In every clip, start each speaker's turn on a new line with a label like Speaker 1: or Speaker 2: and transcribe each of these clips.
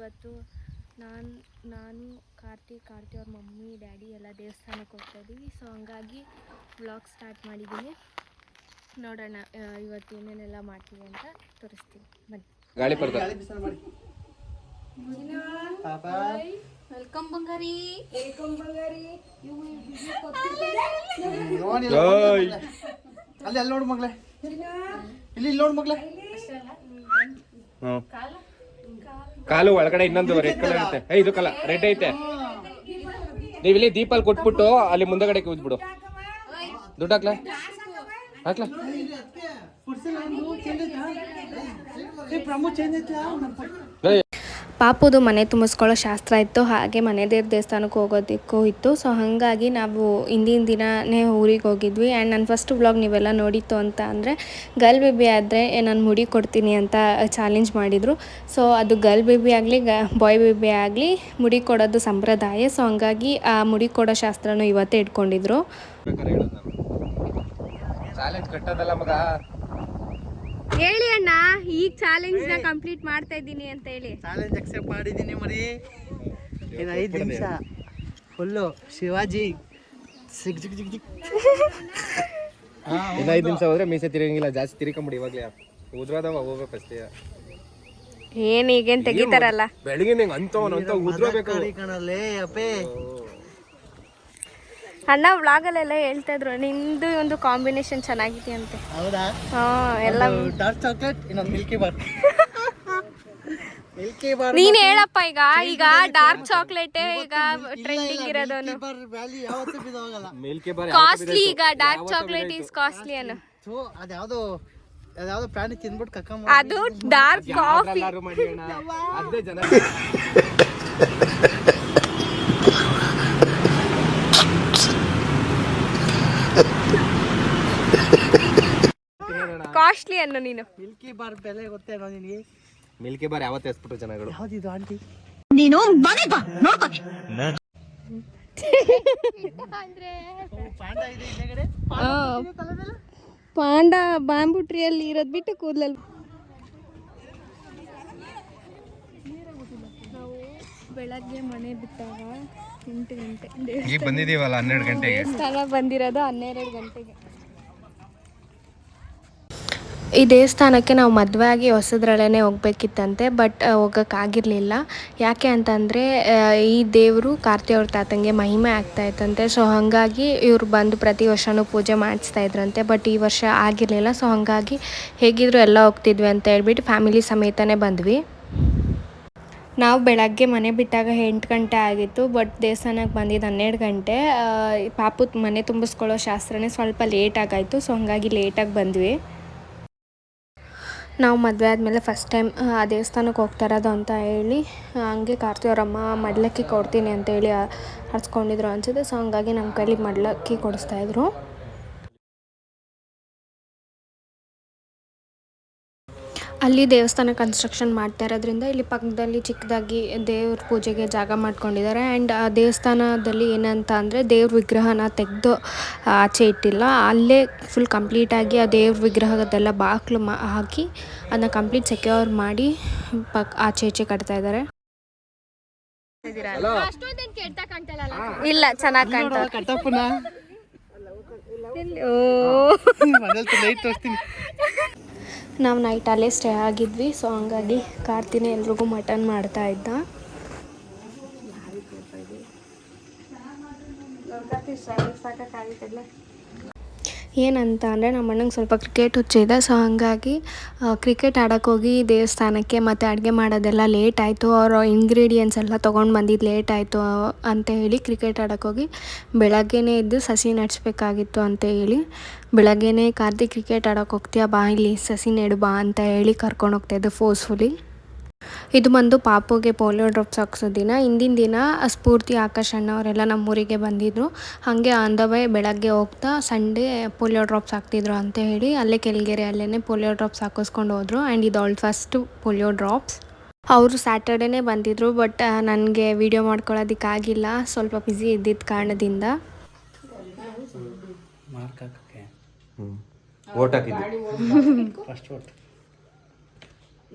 Speaker 1: ಇವತ್ತು ನಾನು ಕಾರ್ತಿ ಅವ್ರ ಮಮ್ಮಿ ಡ್ಯಾಡಿ ಎಲ್ಲ ದೇವಸ್ಥಾನಕ್ಕೆ ಹೋಗ್ತಾ ಇದ್ದೀವಿ. ಸೊ ಹಂಗಾಗಿ ವ್ಲಾಗ್ ಸ್ಟಾರ್ಟ್ ಮಾಡಿದ್ದೀನಿ. ನೋಡೋಣ ಇವತ್ತು ಏನೇನೆಲ್ಲ ಮಾಡ್ತೀವಿ ಅಂತ ತೋರಿಸ್ತೀನಿ ಬನ್ನಿ. ವೆಲ್ಕಮ್ ಬಂಗಾರಿ.
Speaker 2: ಅಲ್ಲಿ ನೋಡು ಮಗ್ಳೆ, ಇಲ್ಲಿ ನೋಡು ಮಗ್ಳೆ.
Speaker 3: ಕಾಲು ಒಳಗಡೆ ಇನ್ನೊಂದು ರೆಡ್ ಕಲರ್ ಐತೆ. ಇದು ಕಲರ್ ರೆಡ್ ಐತೆ. ನೀವಿಲ್ಲಿ ದೀಪಲ್ಲಿ ಕೊಟ್ಬಿಟ್ಟು ಅಲ್ಲಿ ಮುಂದಗಡೆ ಕೂದ್ಬಿಡು. ದುಡ್ಡು ಹಾಕ್ಲಾ ಹಾಕ್ಲಾ.
Speaker 1: ಪಾಪುದು ಮನೆ ತುಂಬಿಸ್ಕೊಳ್ಳೋ ಶಾಸ್ತ್ರ ಇತ್ತು, ಹಾಗೆ ಮನೆ ದೇವಸ್ಥಾನಕ್ಕೆ ಹೋಗೋದಕ್ಕೂ ಇತ್ತು. ಸೊ ಹಾಗಾಗಿ ನಾವು ಹಿಂದಿನ ದಿನವೇ ಊರಿಗೆ ಹೋಗಿದ್ವಿ. ಆ್ಯಂಡ್ ನನ್ನ ಫಸ್ಟ್ ವ್ಲಾಗ್ ನೀವೆಲ್ಲ ನೋಡಿತ್ತು ಅಂತ ಅಂದರೆ ಗರ್ಲ್ ಬೇಬಿ ಆದರೆ ನಾನು ಮುಡಿ ಕೊಡ್ತೀನಿ ಅಂತ ಚಾಲೆಂಜ್ ಮಾಡಿದರು. ಸೊ ಅದು ಗರ್ಲ್ ಬೇಬಿ ಆಗಲಿ ಬಾಯ್ ಬೇಬಿ ಆಗಲಿ ಮುಡಿ ಕೊಡೋದು ಸಂಪ್ರದಾಯ. ಸೊ ಹಂಗಾಗಿ ಆ ಮುಡಿ ಕೊಡೋ ಶಾಸ್ತ್ರನೂ ಇವತ್ತೇ ಇಟ್ಕೊಂಡಿದ್ರು. ಹೇಳಿ ಅಣ್ಣ, ಈಗ ಚಾಲೆಂಜ್ ನ ಕಂಪ್ಲೀಟ್ ಮಾಡ್ತಾ ಇದ್ದೀನಿ ಅಂತ ಹೇಳಿ.
Speaker 2: ಚಾಲೆಂಜ್ ಅಕ್ಸೆಪ್ಟ್ ಮಾಡಿದ್ದೀನಿ ಮರಿ. ಇನ್ನು 5 ನಿಮಿಷ ಫುಲ್ಲು ಶಿವಾಜಿ ಸಿಗ್ ಜಿಗ್ ಜಿಗ್ ಜಿಗ್.
Speaker 3: ಇನ್ನು 5 ನಿಮಿಷ ಹೋದ್ರೆ ಮೀಸೆ ತಿರುಗಂಗಿಲ್ಲ, ಜಾಸ್ತಿ ತಿರ್ಕೊಂಬಿಡಿ. ಇವಾಗಲೇ ಉದ್ರದವ ಹೋಗ್ಬೇಕು ಅಷ್ಟೇ.
Speaker 1: ಏನ್ ಈಗೇನ್ ತೆಗಿತಾರಲ್ಲ
Speaker 3: ಬೆಳಗಿನ ಅಂತ ಉದ್ರಬೇಕು
Speaker 2: ಕಣಲ್ಲೇ ಅಪ್ಪೇ.
Speaker 1: ಅಣ್ಣ ವ್ಲಾಗಲ್ಲೆಲ್ಲ ಹೇಳ್ತಾ ಇದ್ರು ನಿಂದು ಒಂದು ಕಾಂಬಿನೇಷನ್ ಚೆನ್ನಾಗಿದೆ ಅಂತೆ.
Speaker 2: ಹೌದಾ?
Speaker 1: ಎಲ್ಲ
Speaker 2: ಡಾರ್ಕ್ ಚಾಕ್ಲೇಟ್, ಇನ್ನೊಂದು ಮಿಲ್ಕಿ ಬಾರ್. ಮಿಲ್ಕಿ ಬಾರ್
Speaker 1: ನೀನ್ ಹೇಳಪ್ಪ. ಈಗ ಡಾರ್ಕ್ ಚಾಕ್ಲೇಟ್ ಈಗ ಟ್ರೆಂಡಿಂಗ್ ಇರೋದನು. ಕಾಸ್ಟ್ಲಿ ಈಗ ಡಾರ್ಕ್ ಚಾಕ್ಲೇಟ್ ಈಸ್ ಕಾಸ್ಟ್ಲಿ ಅನ್ನು.
Speaker 2: ಅದ್ಯಾವ್ದು ಪ್ರಾಣಿ ತಿನ್ಬಿಟ್ಟು ಕಕ್ಕ.
Speaker 1: ಅದು ಡಾರ್ಕ್ ಕಾಫಿ. ಕಾಸ್ಟ್ಲಿ ಅನ್ನು ನೀನು.
Speaker 2: ಮಿಲ್ಕಿ ಬಾರ್ ಬೆಲೆ ಗೊತ್ತೇನೋ ನಿನಗೆ?
Speaker 3: ಮಿಲ್ಕಿ ಬಾರ್ ಯಾವತ್ತು ಎಸ್ಬಿಟ್ರು ಜನಗಳು.
Speaker 2: ಯಾವ್ದಿದು ಆಂಟಿ?
Speaker 4: ನೀನು ಮನೆ ಬಾ ನೋಡ್ತೀನಿ.
Speaker 1: ಪಾಂಡ ಬಾಂಬು ಟ್ರೀಯಲ್ಲಿ ಇರೋದು ಬಿಟ್ಟು ಕೂದಲಲ್ಲಿ. ನಾವು ಬೆಳಗ್ಗೆ ಮನೆ ಬಿಟ್ಟಾಗ 8 ಗಂಟೆ
Speaker 3: ಈಗ ಬಂದಿದ್ದೀವಲ್ಲ 12 ಗಂಟೆಗೆ.
Speaker 1: ದೇವಸ್ಥಾನ ಬಂದಿರೋದು 12 ಗಂಟೆಗೆ. ಈ ದೇವಸ್ಥಾನಕ್ಕೆ ನಾವು ಮದುವೆ ಆಗಿ ಹೊಸದ್ರಲ್ಲೇ ಹೋಗ್ಬೇಕಿತ್ತಂತೆ, ಬಟ್ ಹೋಗೋಕ್ಕಾಗಿರಲಿಲ್ಲ. ಯಾಕೆ ಅಂತಂದರೆ ಈ ದೇವರು ಕಾರ್ತಿ ಅವ್ರ ತಾತಂಗೆ ಮಹಿಮೆ ಆಗ್ತಾಯಿತ್ತಂತೆ. ಸೊ ಹಾಗಾಗಿ ಇವರು ಬಂದು ಪ್ರತಿ ವರ್ಷವೂ ಪೂಜೆ ಮಾಡಿಸ್ತಾ ಇದ್ರಂತೆ. ಬಟ್ ಈ ವರ್ಷ ಆಗಿರಲಿಲ್ಲ. ಸೊ ಹಾಗಾಗಿ ಹೇಗಿದ್ರು ಎಲ್ಲ ಹೋಗ್ತಿದ್ವಿ ಅಂತ ಹೇಳ್ಬಿಟ್ಟು ಫ್ಯಾಮಿಲಿ ಸಮೇತನೇ ಬಂದ್ವಿ. ನಾವು ಬೆಳಗ್ಗೆ ಮನೆ ಬಿಟ್ಟಾಗ 8 ಗಂಟೆ ಆಗಿತ್ತು, ಬಟ್ ದೇವಸ್ಥಾನಕ್ಕೆ ಬಂದಿದ್ದು 12 ಗಂಟೆ. ಪಾಪು ಮನೆ ತುಂಬಿಸ್ಕೊಳ್ಳೋ ಶಾಸ್ತ್ರನೇ ಸ್ವಲ್ಪ ಲೇಟಾಗಾಯಿತು. ಸೊ ಹಾಗಾಗಿ ಲೇಟಾಗಿ ಬಂದ್ವಿ. ನಾವು ಮದುವೆ ಆದಮೇಲೆ ಫಸ್ಟ್ ಟೈಮ್ ಆ ದೇವಸ್ಥಾನಕ್ಕೆ ಹೋಗ್ತಾ ಇರೋದು ಅಂತ ಹೇಳಿ ಹಂಗೆ ಕಾರ್ತಿ ಅವರಮ್ಮ ಮಡ್ಲಕ್ಕಿ ಕೊಡ್ತೀನಿ ಅಂತೇಳಿ ಹರ್ಸ್ಕೊಂಡಿದ್ರು ಅನಿಸುತ್ತೆ. ಸೊ ಹಂಗಾಗಿ ನಮ್ಮ ಕೈಲಿ ಮಡ್ಲಕ್ಕಿ ಕೊಡಿಸ್ತಾಯಿದ್ರು. ಅಲ್ಲಿ ದೇವಸ್ಥಾನ ಕನ್ಸ್ಟ್ರಕ್ಷನ್ ಮಾಡ್ತಾ ಇರೋದ್ರಿಂದ ಇಲ್ಲಿ ಪಕ್ಕದಲ್ಲಿ ಚಿಕ್ಕದಾಗಿ ದೇವ್ರ ಪೂಜೆಗೆ ಜಾಗ ಮಾಡ್ಕೊಂಡಿದ್ದಾರೆ. ಆ್ಯಂಡ್ ಆ ದೇವಸ್ಥಾನದಲ್ಲಿ ಏನಂತ ಅಂದರೆ ದೇವ್ರ ವಿಗ್ರಹನ ತೆಗೆದು ಆಚೆ ಇಟ್ಟಿಲ್ಲ, ಅಲ್ಲೇ ಫುಲ್ ಕಂಪ್ಲೀಟಾಗಿ ಆ ದೇವ್ರ ವಿಗ್ರಹದೆಲ್ಲ ಬಾಗಿಲು ಹಾಕಿ ಅದನ್ನ ಕಂಪ್ಲೀಟ್ ಸೆಕ್ಯೂರ್ ಮಾಡಿ ಆಚೆ ಈಚೆ ಕಟ್ತಾ ಇದ್ದಾರೆ. ಇಲ್ಲ ಚೆನ್ನಾಗಿ ಕಾಣ್ತಾ. ನಾವು ನೈಟ್ ಅಲ್ಲೇ ಸ್ಟೇ ಆಗಿದ್ವಿ. ಸೊ ಹಂಗಾಗಿ ಕಾರ್ತಿನೇ ಎಲ್ರಿಗೂ ಮಟನ್ ಮಾಡ್ತಾ ಇದ್ದ. ಏನಂತ ಅಂದರೆ ನಮ್ಮ ಅಣ್ಣಂಗೆ ಸ್ವಲ್ಪ ಕ್ರಿಕೆಟ್ ಹುಚ್ಚಿದೆ. ಸೊ ಹಾಗಾಗಿ ಕ್ರಿಕೆಟ್ ಆಡೋಕ್ಕೆ ಹೋಗಿ ದೇವಸ್ಥಾನಕ್ಕೆ ಮತ್ತು ಅಡುಗೆ ಮಾಡೋದೆಲ್ಲ ಲೇಟ್ ಆಯಿತು. ಅವರು ಇಂಗ್ರೀಡಿಯೆಂಟ್ಸ್ ಎಲ್ಲ ತೊಗೊಂಡು ಬಂದಿದ್ದು ಲೇಟ್ ಆಯಿತು ಅಂತ ಹೇಳಿ ಕ್ರಿಕೆಟ್ ಆಡೋಕ್ಕೆ ಹೋಗಿ ಬೆಳಗ್ಗೆನೇ ಇದ್ದು ಸಸಿ ನೆಡ್ಸ್ಬೇಕಾಗಿತ್ತು ಅಂತ ಹೇಳಿ ಬೆಳಗ್ಗೆನೇ ಕಾರ್ತಿ ಕ್ರಿಕೆಟ್ ಆಡೋಕ್ಕೆ ಹೋಗ್ತೀಯಾ ಬಾ ಇಲ್ಲಿ ಸಸಿ ನೆಡು ಬಾ ಅಂತ ಹೇಳಿ ಕರ್ಕೊಂಡು ಹೋಗ್ತಾಯಿದ್ದೆ ಫೋರ್ಸ್ಫುಲಿ. ಇದು ಬಂದು ಪಾಪುಗೆ ಪೋಲಿಯೋ ಡ್ರಾಪ್ಸ್ ಹಾಕ್ಸೋ ದಿನ. ಹಿಂದಿನ ದಿನ ಸ್ಫೂರ್ತಿ ಆಕಾಶ್ ಅಣ್ಣ ಅವರೆಲ್ಲ ನಮ್ಮೂರಿಗೆ ಬಂದಿದ್ದರು. ಹಾಗೆ ಆನ್ ದ ವೇ ಬೆಳಗ್ಗೆ ಹೋಗ್ತಾ ಸಂಡೇ ಪೋಲಿಯೋ ಡ್ರಾಪ್ಸ್ ಹಾಕ್ತಿದ್ರು ಅಂತ ಹೇಳಿ ಅಲ್ಲೇ ಕೆಳಗೆರೆ ಅಲ್ಲೇ ಪೋಲಿಯೋ ಡ್ರಾಪ್ಸ್ ಹಾಕಿಸ್ಕೊಂಡು ಹೋದರು. ಆ್ಯಂಡ್ ಇದು ಅವಳು ಫಸ್ಟು ಪೋಲಿಯೋ ಡ್ರಾಪ್ಸ್. ಅವರು ಸ್ಯಾಟರ್ಡೇನೇ ಬಂದಿದ್ದರು, ಬಟ್ ನನಗೆ ವೀಡಿಯೋ ಮಾಡ್ಕೊಳ್ಳೋದಕ್ಕಾಗಿಲ್ಲ, ಸ್ವಲ್ಪ ಬ್ಯುಸಿ ಇದ್ದಿದ್ದ ಕಾರಣದಿಂದ.
Speaker 3: ಓಟ್ ಹಾಕಿದ್ದು ಫಸ್ಟ್ ಓಟ್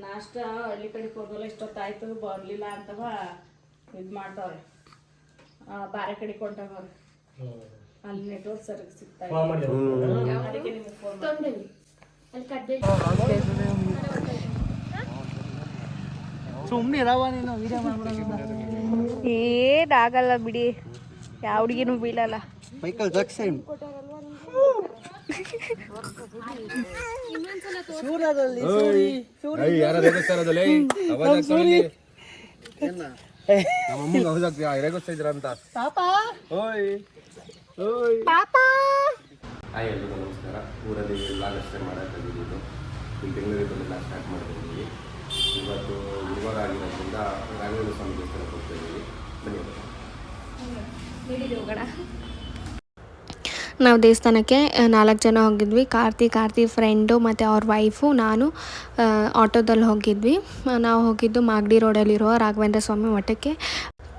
Speaker 5: ನಾಷ್ಟ ಹಳ್ಳಿ ಕಡೆಗೆ ಹೋಗಲ್ಲ ಇಷ್ಟೊತ್ತಾಯ್ತು ಬರಲಿಲ್ಲ ಅಂತವ ಇದು ಮಾಡ್ತಾವ್ರೆ ಬೇರೆ ಕಡೆ ಕೊಂಡವ್ರೆ ಅಲ್ಲಿ ನೆಟ್ವರ್ಕ್ ಸರಿ ಸಿಗ್ತಾ ಇಲ್ಲ ಅದಕ್ಕೆ ನಿಮಗೆ ಫೋನ್ ತೊಗೊಂಡೇವಿ ಅಲ್ಲಿ ಕಡ್ಡೆ
Speaker 2: ಸುಮ್ಮನೆ ಇರವ ನೀನು ವಿಡಿಯೋ ಮಾಡ್ಬಿಡೋಣ.
Speaker 1: ಏನಾಗಲ್ಲ ಬಿಡಿ, ಯಾವ ಹುಡುಗಿನೂ ಬೀಳಲ್ಲ.
Speaker 2: ಮೈಕಲ್ ಜಾಕ್ಸನ್ ಸೂರ್ಯದಲ್ಲಿ
Speaker 3: ಹಾಯ್ ಎಲ್ರಿಗೂ ನಮಸ್ಕಾರ. ಊರಲ್ಲಿ ಲಾಗ್ ಅಷ್ಟೇ ಮಾಡೋಕ್ಕಾಗಿದ್ದು ಈಗ ಬೆಂಗಳೂರಿಗೆ ಬಂದು ಸ್ಟಾರ್ಟ್ ಮಾಡ್ತಿದ್ದೀವಿ. ಇವತ್ತು ಗುರುವಾರ ಆಗಿರೋದ್ರಿಂದ ರಾಘವೇಂದ್ರ ಸ್ವಾಮಿ ದೇವಸ್ಥಾನಕ್ಕೆ ಹೋಗ್ತಾ ಇದ್ದೀವಿ. ಬನ್ನಿ
Speaker 1: ಹೋಗೋಣ. ನಾವು ದೇವಸ್ಥಾನಕ್ಕೆ 4 ಜನ ಹೋಗಿದ್ವಿ. ಕಾರ್ತಿ ಫ್ರೆಂಡು ಮತ್ತು ಅವ್ರ ವೈಫು, ನಾನು ಆಟೋದಲ್ಲಿ ಹೋಗಿದ್ವಿ. ನಾವು ಹೋಗಿದ್ದು ಮಾಗಡಿ ರೋಡಲ್ಲಿರುವ ರಾಘವೇಂದ್ರ ಸ್ವಾಮಿ ಮಠಕ್ಕೆ.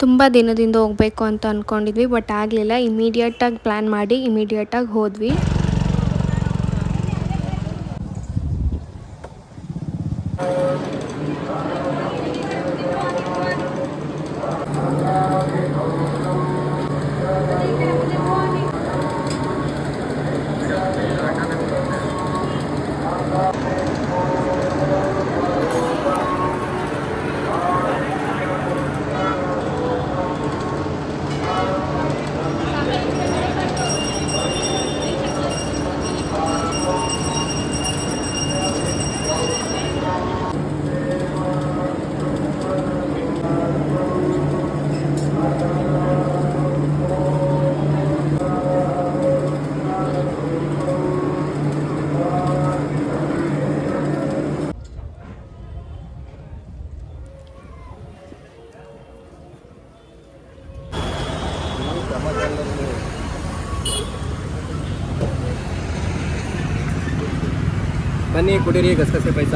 Speaker 1: ತುಂಬ ದಿನದಿಂದ ಹೋಗಬೇಕು ಅಂತ ಅಂದ್ಕೊಂಡಿದ್ವಿ, ಬಟ್ ಆಗಲಿಲ್ಲ. ಇಮಿಡಿಯೇಟಾಗಿ ಪ್ಲ್ಯಾನ್ ಮಾಡಿ ಇಮಿಡಿಯೇಟಾಗಿ ಹೋದ್ವಿ.
Speaker 3: ಬನ್ನಿ ಕುಡೀರಿ ಗಸಗಸೆ ಪಾಯಸ.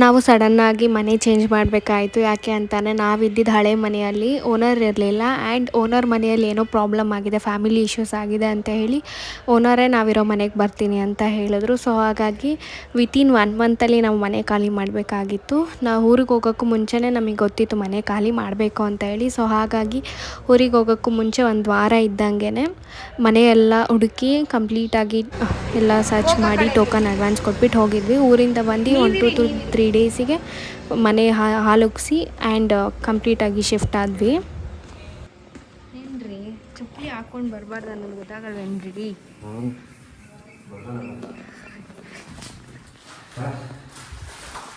Speaker 1: ನಾವು ಸಡನ್ನಾಗಿ ಮನೆ ಚೇಂಜ್ ಮಾಡಬೇಕಾಯಿತು. ಯಾಕೆ ಅಂತಾನೆ ನಾವಿದ್ದಿದ್ದು ಹಳೆ ಮನೆಯಲ್ಲಿ ಓನರ್ ಇರಲಿಲ್ಲ. ಆ್ಯಂಡ್ ಓನರ್ ಮನೆಯಲ್ಲಿ ಏನೋ ಪ್ರಾಬ್ಲಮ್ ಆಗಿದೆ, ಫ್ಯಾಮಿಲಿ ಇಶ್ಯೂಸ್ ಆಗಿದೆ ಅಂತ ಹೇಳಿ ಓನರೇ ನಾವಿರೋ ಮನೆಗೆ ಬರ್ತೀನಿ ಅಂತ ಹೇಳಿದ್ರು. ಸೊ ಹಾಗಾಗಿ ವಿತಿನ್ 1 ಮಂತಲ್ಲಿ ನಾವು ಮನೆ ಖಾಲಿ ಮಾಡಬೇಕಾಗಿತ್ತು. ನಾವು ಊರಿಗೆ ಹೋಗೋಕ್ಕೂ ಮುಂಚೆನೇ ನಮಗೆ ಗೊತ್ತಿತ್ತು ಮನೆ ಖಾಲಿ ಮಾಡಬೇಕು ಅಂತ ಹೇಳಿ. ಸೊ ಹಾಗಾಗಿ ಊರಿಗೆ ಹೋಗೋಕ್ಕೂ ಮುಂಚೆ 1 ವಾರ ಇದ್ದಂಗೆ ಮನೆಯೆಲ್ಲ ಹುಡುಕಿ ಕಂಪ್ಲೀಟಾಗಿ ಎಲ್ಲ ಸರ್ಚ್ ಮಾಡಿ ಟೋಕನ್ ಅಡ್ವಾನ್ಸ್ ಕೊಟ್ಬಿಟ್ಟು ಹೋಗಿದ್ವಿ. ಊರಿಂದ ಬಂದು 1 to 3 ಡೇಸಿಗೆ ಮನೆ ಹಾಲುಗ್ಸಿ ಆ್ಯಂಡ್ ಕಂಪ್ಲೀಟಾಗಿ ಶಿಫ್ಟ್ ಆದ್ವಿ. ಏನ್ರಿ ಚಪ್ಪಲಿ ಹಾಕೊಂಡು ಬರಬಾರ್ದು ಅನ್ನೋದು ಗೊತ್ತಾಗಲ್ವೇನ್ರಿ?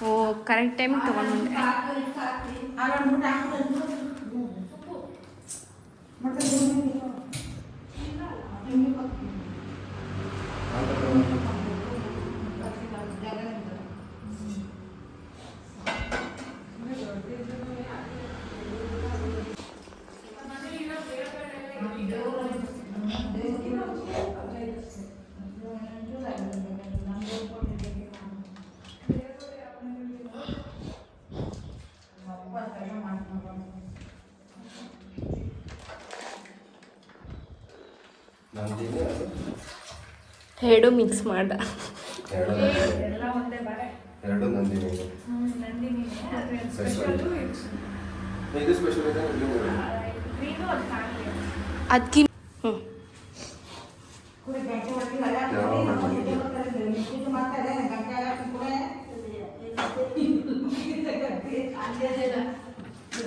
Speaker 1: ಓ ಕರೆಕ್ಟ್ ಟೈಮಿಗೆ ತೊಗೊಂಡ್ಬಂದೆ. ಎರಡು ಮಿಕ್ಸ್ ಮಾಡ
Speaker 3: ಎರಡು ನಂದಿನಿ ಇದು ಸ್ಪೆಷಲ್ ಇದೆ.
Speaker 1: ಅದಕ್ಕೆ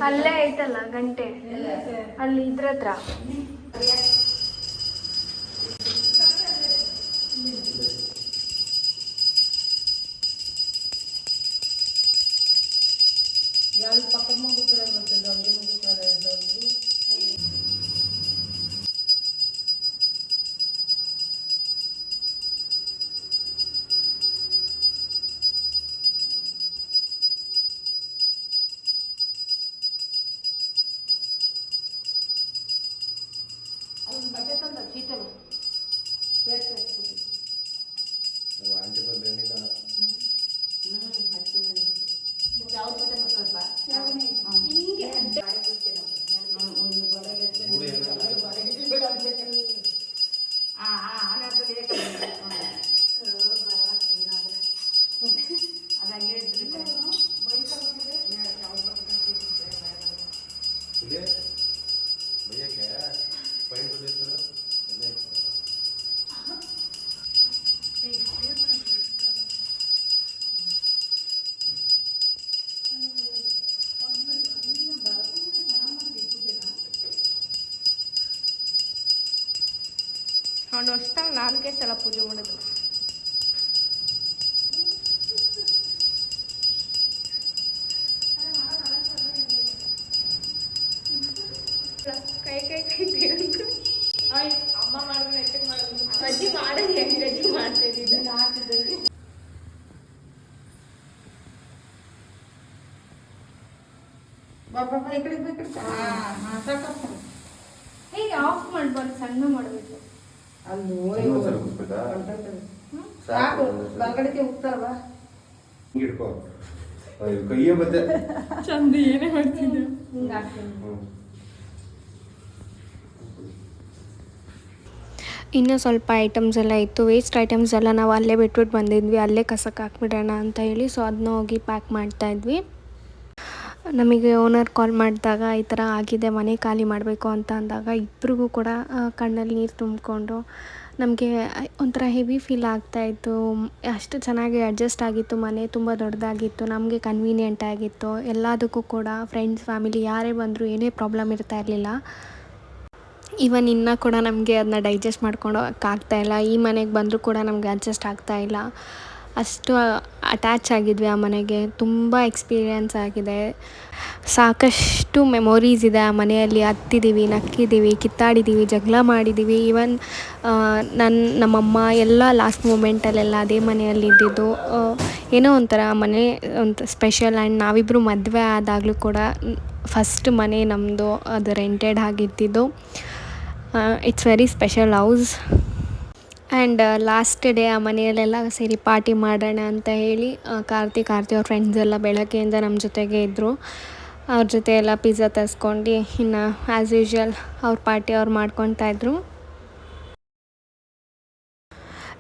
Speaker 1: ಅಲ್ಲೇ ಐತಲ್ಲ ಗಂಟೆ, ಅಲ್ಲಿ ಇದ್ರ ಹತ್ರ.
Speaker 5: ಪಕ್ಕದ ಮಗು ಕಡೆ ಬರ್ತದೆ, ಅಡುಗೆ ಮಗು ಕಡೆ
Speaker 1: ನಾಲ್ಕೇ ಸಲ ಪೂಜೆ ಮಾಡೋದು. ಕೈ ಕೈ ಕೈ
Speaker 5: ಅಮ್ಮ ಮಾಡಿದ್ರೆ ಎಷ್ಟಕ್ಕೆ ಮಾಡೋದು?
Speaker 1: ಅಜ್ಜಿ ಮಾಡೋದು ಹೆಂಗೆ ಅಜ್ಜಿ ಮಾಡ್ತಾ ಇದ್ದಿದ್ದು ಹೇಗೆ ಆಫ್ ಮಾಡ್ಬಾರ್ದು, ಸಣ್ಣ ಮಾಡಬೇಕು.
Speaker 3: ಕೈಯೇ ಬದ್ದೆ
Speaker 5: ಚಂದ ಏನೇ ಮಾಡ್ತಿದ್ದೆ.
Speaker 1: ಹಿಂಗೆ ಹಾಕ್ತೀನಿ. ಇನ್ನೂ ಸ್ವಲ್ಪ ಐಟಮ್ಸ್ ಎಲ್ಲ ಇತ್ತು, ವೇಸ್ಟ್ ಐಟಮ್ಸ್ ಎಲ್ಲ ನಾವು ಅಲ್ಲೇ ಬಿಟ್ಬಿಟ್ಟು ಬಂದಿದ್ವಿ, ಅಲ್ಲೇ ಕಸಕ್ಕೆ ಹಾಕ್ಬಿಡೋಣ ಅಂತ ಹೇಳಿ. ಸೊ ಅದನ್ನ ಹೋಗಿ ಪ್ಯಾಕ್ ಮಾಡ್ತಾಯಿದ್ವಿ. ನಮಗೆ ಓನರ್ ಕಾಲ್ ಮಾಡಿದಾಗ ಈ ಥರ ಆಗಿದೆ, ಮನೆ ಖಾಲಿ ಮಾಡಬೇಕು ಅಂತ ಅಂದಾಗ ಇಬ್ಬರಿಗೂ ಕೂಡ ಕಣ್ಣಲ್ಲಿ ನೀರು ತುಂಬಿಕೊಂಡು ನಮಗೆ ಒಂಥರ ಹೆವಿ ಫೀಲ್ ಆಗ್ತಾಯಿತ್ತು. ಅಷ್ಟು ಚೆನ್ನಾಗಿ ಅಡ್ಜಸ್ಟ್ ಆಗಿತ್ತು, ಮನೆ ತುಂಬ ದೊಡ್ಡದಾಗಿತ್ತು, ನಮಗೆ ಕನ್ವೀನಿಯೆಂಟ್ ಆಗಿತ್ತು. ಎಲ್ಲದಕ್ಕೂ ಕೂಡ ಫ್ರೆಂಡ್ಸ್ ಫ್ಯಾಮಿಲಿ ಯಾರೇ ಬಂದರೂ ಏನೇ ಪ್ರಾಬ್ಲಮ್ ಇರ್ತಾ ಇರಲಿಲ್ಲ. ಈವನ್ ಇನ್ನೂ ಕೂಡ ನಮಗೆ ಅದನ್ನ ಡೈಜೆಸ್ಟ್ ಮಾಡ್ಕೊಳಕ್ಕಾಗ್ತಾಯಿಲ್ಲ. ಈ ಮನೆಗೆ ಬಂದರೂ ಕೂಡ ನಮಗೆ ಅಡ್ಜಸ್ಟ್ ಆಗ್ತಾಯಿಲ್ಲ. ಅಷ್ಟು ಅಟ್ಯಾಚ್ ಆಗಿದ್ವಿ ಆ ಮನೆಗೆ. ತುಂಬ ಎಕ್ಸ್ಪೀರಿಯೆನ್ಸ್ ಆಗಿದೆ, ಸಾಕಷ್ಟು ಮೆಮೊರೀಸ್ ಇದೆ ಆ ಮನೆಯಲ್ಲಿ. ಹತ್ತಿದ್ದೀವಿ, ನಕ್ಕಿದ್ದೀವಿ, ಕಿತ್ತಾಡಿದ್ದೀವಿ, ಜಗಳ ಮಾಡಿದ್ದೀವಿ. ಈವನ್ ನಮ್ಮಮ್ಮ ಎಲ್ಲ ಲಾಸ್ಟ್ ಮೂಮೆಂಟಲ್ಲೆಲ್ಲ ಅದೇ ಮನೆಯಲ್ಲಿ ಇದ್ದಿದ್ದು. ಏನೋ ಒಂಥರ ಮನೆ ಸ್ಪೆಷಲ್. ಆ್ಯಂಡ್ ನಾವಿಬ್ಬರು ಮದುವೆ ಆದಾಗಲೂ ಕೂಡ ಫಸ್ಟ್ ಮನೆ ನಮ್ಮದು, ಅದು ರೆಂಟೆಡ್ ಆಗಿದ್ದಿದ್ದು. It's very special house. And last day ಆ ಮನೆಯಲ್ಲೆಲ್ಲ ಸೇರಿ ಪಾರ್ಟಿ ಮಾಡೋಣ ಅಂತ ಹೇಳಿ ಕಾರ್ತಿ ಅವ್ರ ಫ್ರೆಂಡ್ಸ್ ಎಲ್ಲ ಬೆಳಗ್ಗೆಯಿಂದ ನಮ್ಮ ಜೊತೆಗೆ ಇದ್ದರು. ಅವ್ರ ಜೊತೆ ಎಲ್ಲ ಪಿಜ್ಜಾ ತರಿಸ್ಕೊಂಡು ಇನ್ನು ಆ್ಯಸ್ ಯೂಶ್ವಲ್ ಅವ್ರ ಪಾರ್ಟಿ ಅವ್ರು ಮಾಡ್ಕೊತಾಯಿದ್ರು.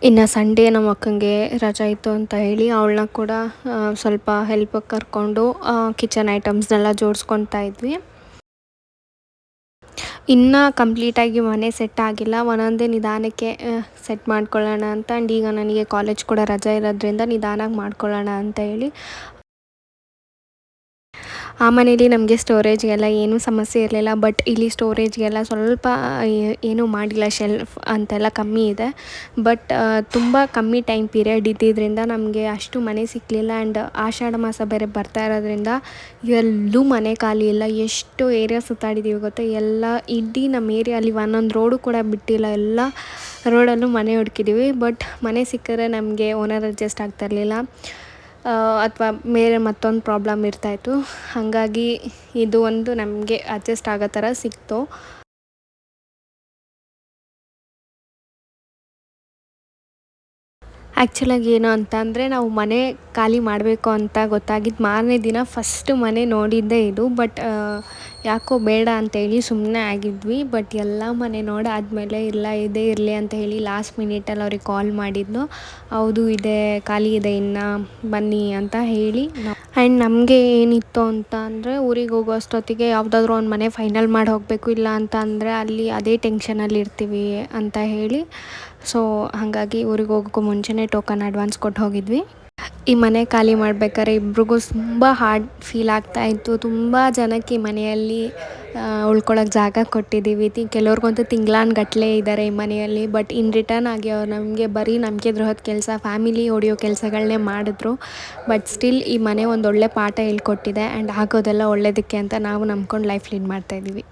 Speaker 1: ಇನ್ನು ಸಂಡೇ ನಮ್ಮ ಅಕ್ಕಂಗೆ ರಜಾ ಇತ್ತು ಅಂತ ಹೇಳಿ ಅವಳನ್ನ ಕೂಡ ಸ್ವಲ್ಪ ಹೆಲ್ಪಿಗೆ ಕರ್ಕೊಂಡು ಕಿಚನ್ ಐಟಮ್ಸ್ನೆಲ್ಲ ಜೋಡಿಸ್ಕೊತಾ ಇದ್ವಿ. ಇನ್ನೂ ಕಂಪ್ಲೀಟಾಗಿ ಮನೆ ಸೆಟ್ ಆಗಿಲ್ಲ, ಒಂದೊಂದೇ ನಿಧಾನಕ್ಕೆ ಸೆಟ್ ಮಾಡ್ಕೊಳ್ಳೋಣ ಅಂತ. ಆ್ಯಂಡ್ ಈಗ ನನಗೆ ಕಾಲೇಜ್ ಕೂಡ ರಜೆ ಇರೋದ್ರಿಂದ ನಿಧಾನಕ್ಕೆ ಮಾಡ್ಕೊಳ್ಳೋಣ ಅಂತ ಹೇಳಿ. ಆ ಮನೇಲಿ ನಮಗೆ ಸ್ಟೋರೇಜ್ಗೆಲ್ಲ ಏನೂ ಸಮಸ್ಯೆ ಇರಲಿಲ್ಲ. ಬಟ್ ಇಲ್ಲಿ ಸ್ಟೋರೇಜ್ಗೆಲ್ಲ ಸ್ವಲ್ಪ ಏನೂ ಮಾಡಿಲ್ಲ, ಶೆಲ್ಫ್ ಅಂತೆಲ್ಲ ಕಮ್ಮಿ ಇದೆ. ಬಟ್ ತುಂಬ ಕಮ್ಮಿ ಟೈಮ್ ಪೀರಿಯಡ್ ಇದ್ದಿದ್ದರಿಂದ ನಮಗೆ ಅಷ್ಟು ಮನೆ ಸಿಕ್ಕಲಿಲ್ಲ. ಆ್ಯಂಡ್ ಆಷಾಢ ಮಾಸ ಬೇರೆ ಬರ್ತಾ ಇರೋದ್ರಿಂದ ಎಲ್ಲೂ ಮನೆ ಖಾಲಿ ಇಲ್ಲ. ಎಷ್ಟು ಏರಿಯಾ ಸುತ್ತಾಡಿದ್ದೀವಿ ಗೊತ್ತಾ, ಎಲ್ಲ ಇಡೀ ನಮ್ಮ ಏರಿಯಲ್ಲಿ ಒಂದೊಂದು ರೋಡು ಕೂಡ ಬಿಟ್ಟಿಲ್ಲ, ಎಲ್ಲ ರೋಡಲ್ಲೂ ಮನೆ ಹುಡುಕಿದ್ದೀವಿ. ಬಟ್ ಮನೆ ಸಿಕ್ಕಿದ್ರೆ ನಮಗೆ ಓನರ್ ಅಡ್ಜಸ್ಟ್ ಆಗ್ತಾಯಿರಲಿಲ್ಲ, ಅಥವಾ ಬೇರೆ ಮತ್ತೊಂದು ಪ್ರಾಬ್ಲಮ್ ಇರ್ತಾಯಿತ್ತು. ಹಾಗಾಗಿ ಇದು ಒಂದು ನಮಗೆ ಅಡ್ಜಸ್ಟ್ ಆಗೋ ಥರ ಸಿಕ್ತು. ಆ್ಯಕ್ಚುಲಾಗಿ ಏನು ಅಂತ ಅಂದರೆ, ನಾವು ಮನೆ ಖಾಲಿ ಮಾಡಬೇಕು ಅಂತ ಗೊತ್ತಾಗಿದ್ದು ಮಾರನೇ ದಿನ ಫಸ್ಟ್ ಮನೆ ನೋಡಿದ್ದೇ ಇದು. ಬಟ್ ಯಾಕೋ ಬೇಡ ಅಂತೇಳಿ ಸುಮ್ಮನೆ ಆಗಿದ್ವಿ. ಬಟ್ ಎಲ್ಲ ಮನೆ ನೋಡಾದಮೇಲೆ ಇಲ್ಲ ಇದೇ ಇರಲಿ ಅಂತ ಹೇಳಿ ಲಾಸ್ಟ್ ಮಿನಿಟಲ್ಲಿ ಅವ್ರಿಗೆ ಕಾಲ್ ಮಾಡಿದ್ನು. ಹೌದು ಇದೆ, ಖಾಲಿ ಇದೆ, ಇನ್ನು ಬನ್ನಿ ಅಂತ ಹೇಳಿ. ಆ್ಯಂಡ್ ನಮಗೆ ಏನಿತ್ತು ಅಂತ ಅಂದರೆ, ಊರಿಗೆ ಹೋಗೋ ಅಷ್ಟೊತ್ತಿಗೆ ಯಾವುದಾದ್ರೂ ಒಂದು ಮನೆ ಫೈನಲ್ ಮಾಡಿ ಹೋಗಬೇಕು, ಇಲ್ಲ ಅಂತ ಅಂದರೆ ಅಲ್ಲಿ ಅದೇ ಟೆನ್ಷನಲ್ಲಿ ಇರ್ತೀವಿ ಅಂತ ಹೇಳಿ. ಸೊ ಹಾಗಾಗಿ ಊರಿಗೆ ಹೋಗೋಕ್ಕೂ ಮುಂಚೆನೇ ಟೋಕನ್ ಅಡ್ವಾನ್ಸ್ ಕೊಟ್ಟು ಹೋಗಿದ್ವಿ. ಈ ಮನೆ ಖಾಲಿ ಮಾಡ್ಬೇಕಾದ್ರೆ ಇಬ್ರಿಗೂ ತುಂಬ ಹಾರ್ಡ್ ಫೀಲ್ ಆಗ್ತಾಯಿತ್ತು. ತುಂಬ ಜನಕ್ಕೆ ಈ ಮನೆಯಲ್ಲಿ ಉಳ್ಕೊಳ್ಳೋಕೆ ಜಾಗ ಕೊಟ್ಟಿದ್ದೀವಿ. ಕೆಲವ್ರಿಗಂತೂ ತಿಂಗಳಾನ್ಗಟ್ಟಲೆ ಇದ್ದಾರೆ ಈ ಮನೆಯಲ್ಲಿ. ಬಟ್ ಇನ್ ರಿಟರ್ನ್ ಆಗಿ ಅವ್ರು ನಮಗೆ ಬರೀ ನಂಬಿಕೆ ದ್ರೋಹದ ಕೆಲಸ, ಫ್ಯಾಮಿಲಿ ಹೊಡೆಯೋ ಕೆಲಸಗಳನ್ನೇ ಮಾಡಿದ್ರು. ಬಟ್ ಸ್ಟಿಲ್ ಈ ಮನೆ ಒಂದೊಳ್ಳೆ ಪಾಠ ಹೇಳ್ಕೊಟ್ಟಿದೆ. ಆ್ಯಂಡ್ ಆಗೋದೆಲ್ಲ ಒಳ್ಳೆಯದಕ್ಕೆ ಅಂತ ನಾವು ನಂಬ್ಕೊಂಡು ಲೈಫ್ ಲೀಡ್ ಮಾಡ್ತಾಯಿದ್ದೀವಿ.